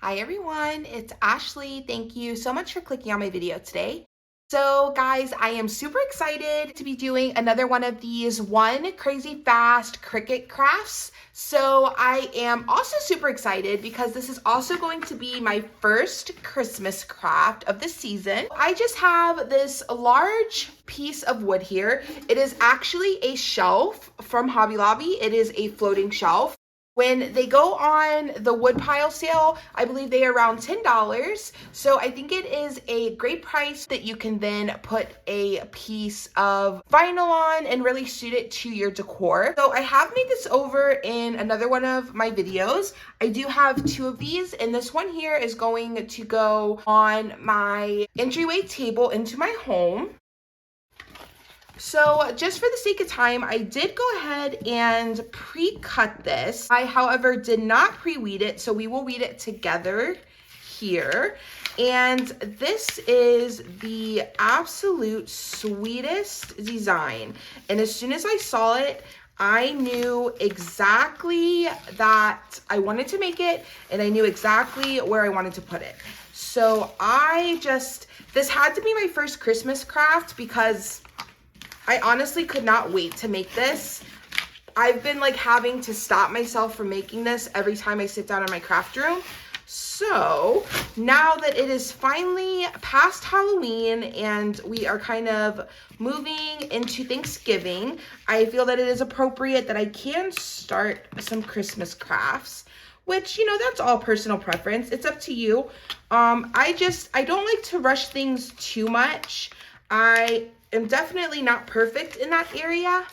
Hi everyone, it's Ashley. Thank you so much for clicking on my video today. So guys, I am super excited to be doing another one of these crazy fast Cricut crafts. So I am also super excited because this is also going to be my first Christmas craft of the season. I just have this large piece of wood here. It is actually a shelf from Hobby Lobby. It is a floating shelf. When they go on the wood pile sale, I believe they are around $10. So I think it is a great price that you can then put a piece of vinyl on and really suit it to your decor. So I have made this over in another one of my videos. I do have two of these, and this one here is going to go on my entryway table into my home. So just for the sake of time, I did go ahead and pre-cut this. I, however, did not pre-weed it, so we will weed it together here. And this is the absolute sweetest design. And as soon as I saw it, I knew exactly that I wanted to make it, and I knew exactly where I wanted to put it. So this had to be my first Christmas craft because I honestly could not wait to make this. I've been like having to stop myself from making this every time I sit down in my craft room. So now that it is finally past Halloween and we are kind of moving into Thanksgiving, I feel that it is appropriate that I can start some Christmas crafts, which, you know, that's all personal preference. It's up to you. I don't like to rush things too much. I am definitely not perfect in that area.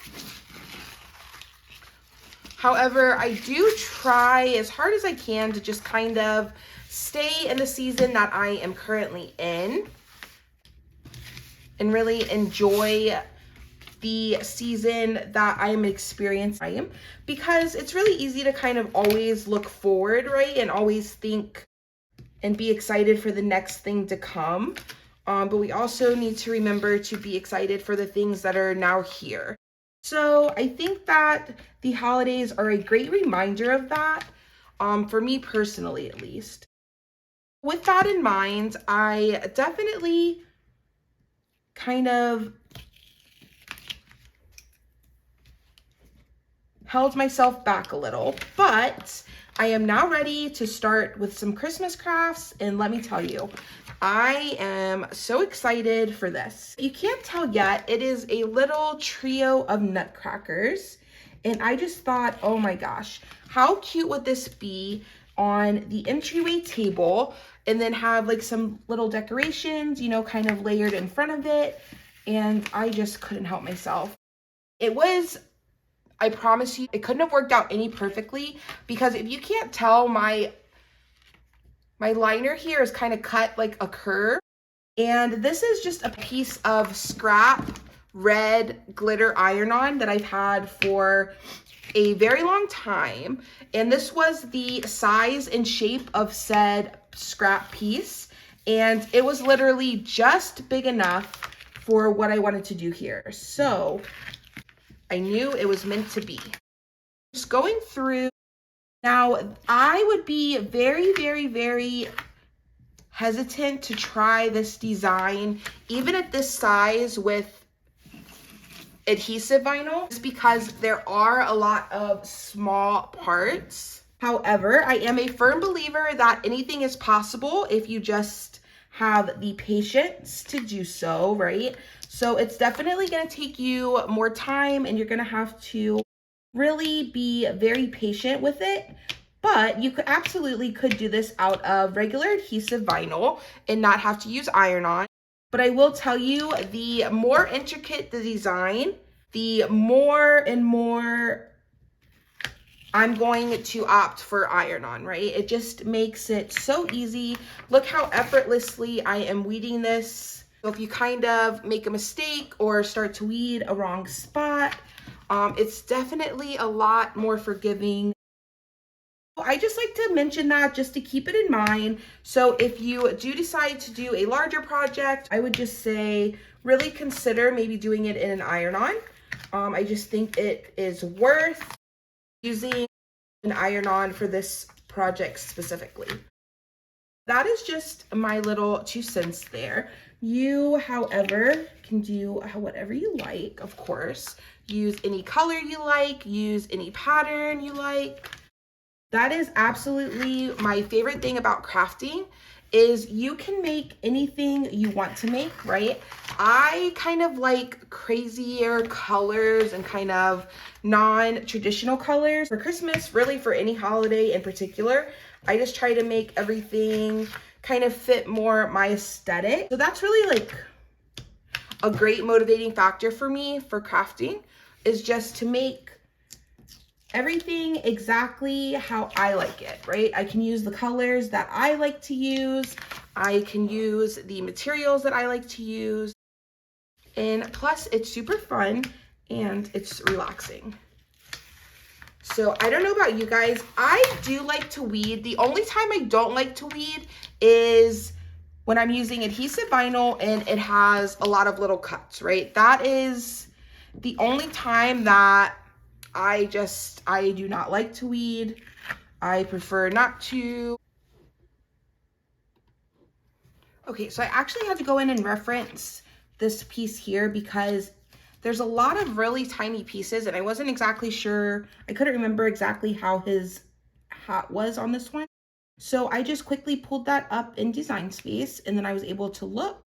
However, I do try as hard as I can to just kind of stay in the season that I am currently in and really enjoy the season that I am experiencing, because it's really easy to kind of always look forward, right? And always think and be excited for the next thing to come. But we also need to remember to be excited for the things that are now here. So I think that the holidays are a great reminder of that, for me personally at least. With that in mind, I definitely kind of held myself back a little, but I am now ready to start with some Christmas crafts, and let me tell you, I am so excited for this. You can't tell yet, it is a little trio of nutcrackers, and I just thought, oh my gosh, how cute would this be on the entryway table, and then have like some little decorations, you know, kind of layered in front of it, and I just couldn't help myself. I promise you, it couldn't have worked out any perfectly, because if you can't tell, my liner here is kind of cut like a curve. And this is just a piece of scrap red glitter iron-on that I've had for a very long time. And this was the size and shape of said scrap piece. And it was literally just big enough for what I wanted to do here. So I knew it was meant to be. Just going through. Now, I would be very, very, very hesitant to try this design, even at this size, with adhesive vinyl, just because there are a lot of small parts. However, I am a firm believer that anything is possible if you just have the patience to do so, right? So it's definitely going to take you more time, and you're going to have to really be very patient with it. But you absolutely could do this out of regular adhesive vinyl and not have to use iron-on. But I will tell you, the more intricate the design, the more and more I'm going to opt for iron-on, right? It just makes it so easy. Look how effortlessly I am weeding this. So if you kind of make a mistake or start to weed a wrong spot, it's definitely a lot more forgiving. I just like to mention that just to keep it in mind. So if you do decide to do a larger project, I would just say really consider maybe doing it in an iron-on. I just think it is worth using an iron-on for this project specifically. That is just my little 2 cents there. You, however, can do whatever you like, of course. Use any color you like, use any pattern you like. That is absolutely my favorite thing about crafting, is you can make anything you want to make, right? I kind of like crazier colors and kind of non-traditional colors. For Christmas, really for any holiday in particular, I just try to make everything kind of fit more my aesthetic. So that's really like a great motivating factor for me for crafting, is just to make everything exactly how I like it, right? I can use the colors that I like to use. I can use the materials that I like to use. And plus it's super fun and it's relaxing. So I don't know about you guys, I do like to weed. The only time I don't like to weed is when I'm using adhesive vinyl and it has a lot of little cuts, right? That is the only time that I do not like to weed. I prefer not to. Okay, so I actually had to go in and reference this piece here because there's a lot of really tiny pieces and I wasn't exactly sure. I couldn't remember exactly how his hat was on this one. So I just quickly pulled that up in Design Space and then I was able to look,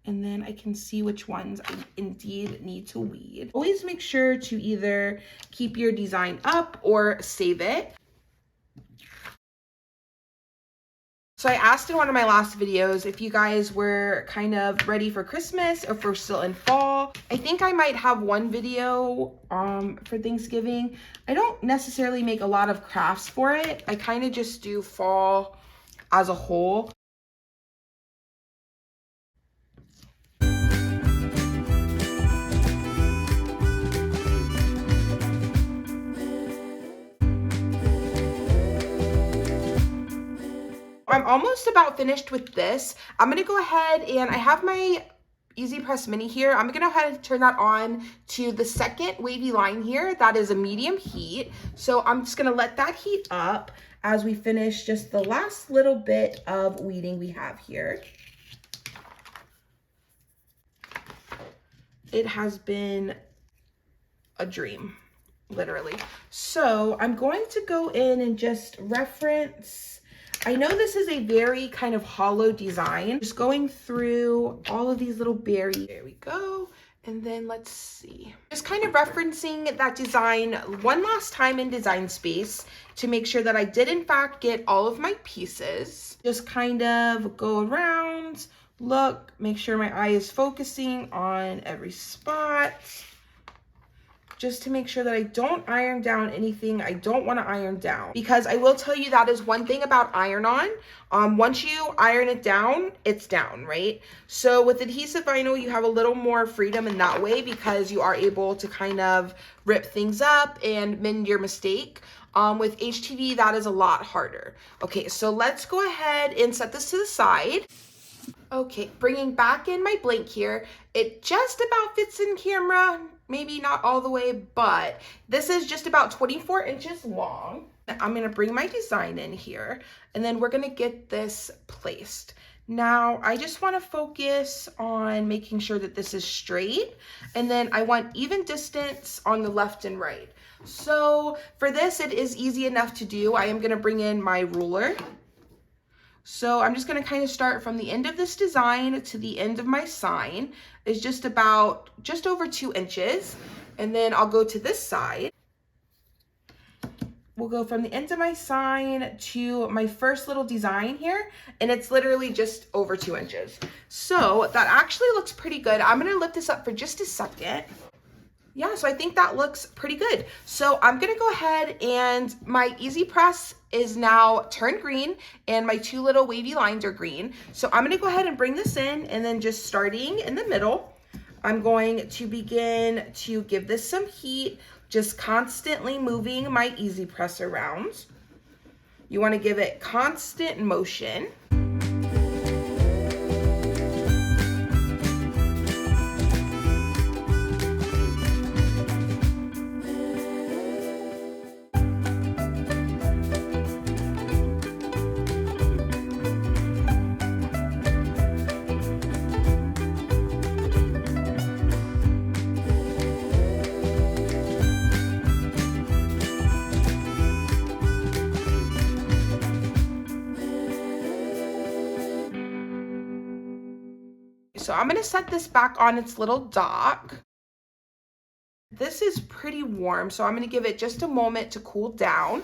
and then I can see which ones I indeed need to weed. Always make sure to either keep your design up or save it. So I asked in one of my last videos if you guys were kind of ready for Christmas or if we're still in fall. I think I might have one video for Thanksgiving. I don't necessarily make a lot of crafts for it. I kind of just do fall as a whole. I'm almost about finished with this. I'm gonna go ahead and I have my Easy Press Mini here. I'm gonna go ahead and turn that on to the second wavy line here. That is a medium heat. So I'm just gonna let that heat up as we finish just the last little bit of weeding we have here. It has been a dream, literally. So I'm going to go in and just reference. I know this is a very kind of hollow design. Just going through all of these little berries. There we go. And then let's see. Just kind of referencing that design one last time in Design Space to make sure that I did in fact get all of my pieces. Just kind of go around, look, make sure my eye is focusing on every spot, just to make sure that I don't iron down anything I don't want to iron down. Because I will tell you, that is one thing about iron-on. Once you iron it down, it's down, right? So with adhesive vinyl, you have a little more freedom in that way because you are able to kind of rip things up and mend your mistake. With HTV, that is a lot harder. Okay, so let's go ahead and set this to the side. Okay, bringing back in my blank here. It just about fits in camera, maybe not all the way, but this is just about 24 inches long. I'm gonna bring my design in here and then we're gonna get this placed. Now, I just wanna focus on making sure that this is straight, and then I want even distance on the left and right. So for this, it is easy enough to do. I am gonna bring in my ruler. So I'm just going to kind of start from the end of this design to the end of my sign. Is just over 2 inches. And then I'll go to this side. We'll go from the end of my sign to my first little design here. And it's literally just over 2 inches. So that actually looks pretty good. I'm going to lift this up for just a second. Yeah, so I think that looks pretty good. So I'm gonna go ahead, and my Easy Press is now turned green and my 2 little wavy lines are green. So I'm gonna go ahead and bring this in, and then just starting in the middle, I'm going to begin to give this some heat, just constantly moving my Easy Press around. You wanna give it constant motion. So I'm gonna set this back on its little dock. This is pretty warm, so I'm gonna give it just a moment to cool down.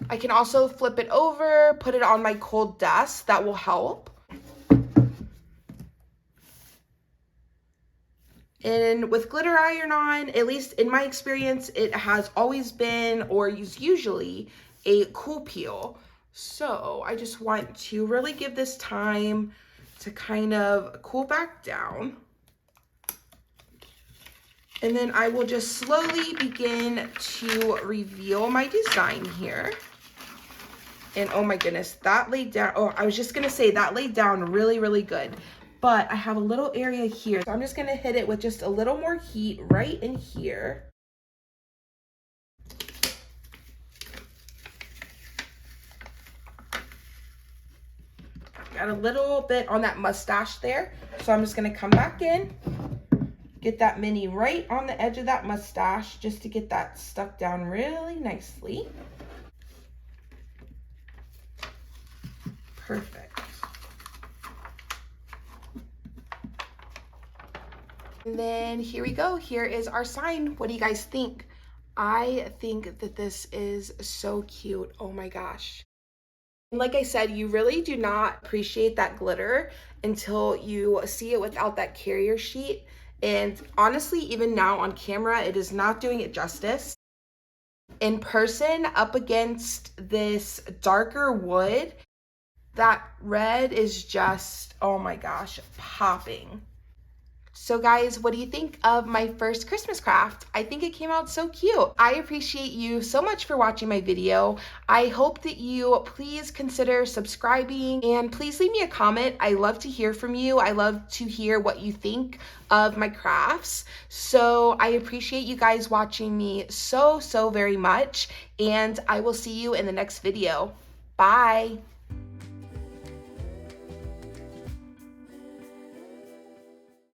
I can also flip it over, put it on my cold desk. That will help. And with glitter iron on, at least in my experience, it has always been, or is usually, a cool peel. So I just want to really give this time to kind of cool back down. And then I will just slowly begin to reveal my design here. And oh my goodness, that laid down, oh, I was just gonna say that laid down really, really good. But I have a little area here, so I'm just gonna hit it with just a little more heat right in here. Got a little bit on that mustache there, so I'm just gonna come back in, get that mini right on the edge of that mustache, just to get that stuck down really nicely. Perfect. And then here we go. Here is our sign. What do you guys think? I think that this is so cute. Oh my gosh. And like I said, you really do not appreciate that glitter until you see it without that carrier sheet. And honestly, even now on camera, it is not doing it justice. In person, up against this darker wood, that red is just, oh my gosh, popping. So guys, what do you think of my first Christmas craft? I think it came out so cute. I appreciate you so much for watching my video. I hope that you please consider subscribing and please leave me a comment. I love to hear from you. I love to hear what you think of my crafts. So I appreciate you guys watching me so very much, and I will see you in the next video. Bye.